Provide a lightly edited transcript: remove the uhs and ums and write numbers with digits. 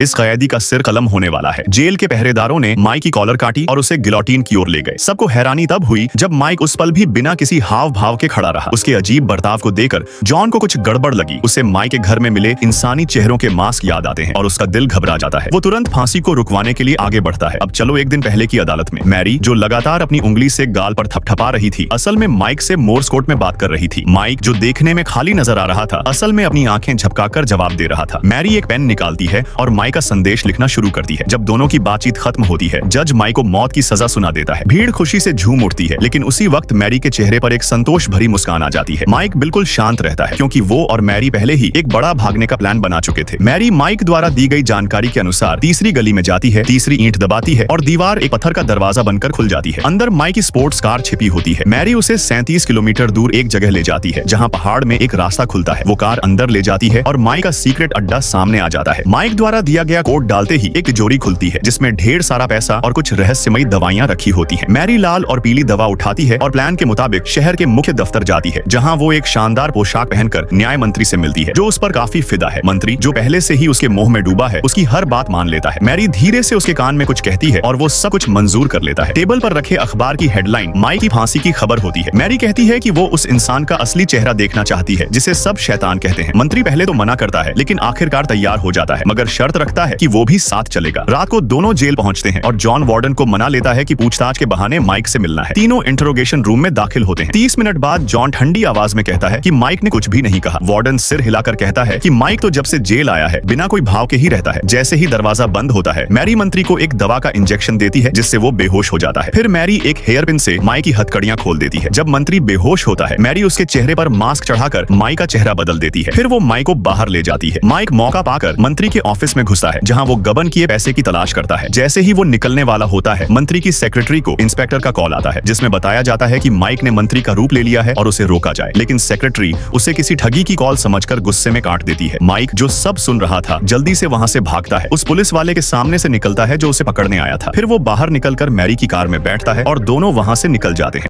इस कैदी का सिर कलम होने वाला है। जेल के पहरेदारों ने माइक की कॉलर काटी और उसे गिलोटीन की ओर ले गए। सबको हैरानी तब हुई जब माइक उस पल भी बिना किसी हाव भाव के खड़ा रहा। उसके अजीब बर्ताव को देखकर जॉन को कुछ गड़बड़ लगी। उसे माइक के घर में मिले इंसानी चेहरों के मास्क याद आते हैं और उसका दिल घबरा जाता है। वो तुरंत फांसी को रुकवाने के लिए आगे बढ़ता है। अब चलो एक दिन पहले की अदालत में। मैरी, जो लगातार अपनी उंगली से गाल पर थपथपा रही थी, असल में माइक से मोर्स कोड में बात कर रही थी। माइक, जो देखने में खाली नजर आ रहा था, असल में अपनी आंखें झपकाकर जवाब दे रहा था। मैरी एक पेन निकालती है और माइक का संदेश लिखना शुरू करती है। जब दोनों की बातचीत खत्म होती है, जज माइक को मौत की सजा सुना देता है। भीड़ खुशी से झूम उठती है, लेकिन उसी वक्त मैरी के चेहरे पर एक संतोष भरी मुस्कान आ जाती है। माइक बिल्कुल शांत रहता है, क्योंकि वो और मैरी पहले ही एक बड़ा भागने का प्लान बना चुके थे। मैरी माइक द्वारा दी गई जानकारी के अनुसार तीसरी गली में जाती है, तीसरी ईंट दबाती है और दीवार एक पत्थर का दरवाजा बनकर खुल जाती है। अंदर माइक की स्पोर्ट्स कार छिपी होती है। मैरी उसे 37 किलोमीटर दूर एक जगह ले जाती है, जहाँ पहाड़ में एक रास्ता खुलता है। वो कार अंदर ले जाती है और माइक का सीक्रेट अड्डा सामने आ जाता है। माइक द्वारा दिया गया कोड डालते ही एक तिजोरी खुलती है, जिसमें ढेर सारा पैसा और कुछ रहस्यमयी दवाइयां रखी होती हैं। मैरी लाल और पीली दवा उठाती है और प्लान के मुताबिक शहर के मुख्य दफ्तर जाती है, जहां वो एक शानदार पोशाक पहनकर न्याय मंत्री से मिलती है, जो उस पर काफी फिदा है। मंत्री, जो पहले से ही उसके मोह में डूबा है, उसकी हर बात मान लेता है। मैरी धीरे से उसके कान में कुछ कहती है और वो सब कुछ मंजूर कर लेता है। टेबल पर रखे अखबार की हेडलाइन माइक की फांसी की खबर होती है। मैरी कहती है कि वो उस इंसान का असली चेहरा देखना चाहती है, जिसे सब शैतान कहते हैं। मंत्री पहले तो मना करता है, लेकिन आखिरकार तैयार हो जाता है, मगर शर्त रखता है कि वो भी साथ चलेगा। रात को दोनों जेल पहुंचते हैं और जॉन वार्डन को मना लेता है कि पूछताछ के बहाने माइक से मिलना है। तीनों इंटरोगेशन रूम में दाखिल होते हैं। 30 मिनट बाद जॉन ठंडी आवाज में कहता है कि माइक ने कुछ भी नहीं कहा। वार्डन सिर हिलाकर कहता है कि माइक तो जब से जेल आया है बिना कोई भाव के ही रहता है। जैसे ही दरवाजा बंद होता है, मैरी मंत्री को एक दवा का इंजेक्शन देती है, जिससे वो बेहोश हो जाता है। फिर मैरी एक हेयर पिन से माइक की हथकड़ियां खोल देती है। जब मंत्री बेहोश होता है, मैरी उसके चेहरे पर मास्क चढ़ाकर माइक का चेहरा बदल देती है। फिर वो माइक को बाहर ले जाती है। माइक मौका पाकर मंत्री के ऑफिस में घुसता है, जहाँ वो गबन किए पैसे की तलाश करता है। जैसे ही वो निकलने वाला होता है, मंत्री की सेक्रेटरी को इंस्पेक्टर का कॉल आता है, जिसमें बताया जाता है कि माइक ने मंत्री का रूप ले लिया है और उसे रोका जाए। लेकिन सेक्रेटरी उसे किसी ठगी की कॉल समझकर गुस्से में काट देती है। माइक, जो सब सुन रहा था, जल्दी से वहां से भागता है। उस पुलिस वाले के सामने से निकलता है जो उसे पकड़ने आया था। फिर वो बाहर निकलकर मैरी की कार में बैठता है और दोनों वहां से निकल जाते हैं।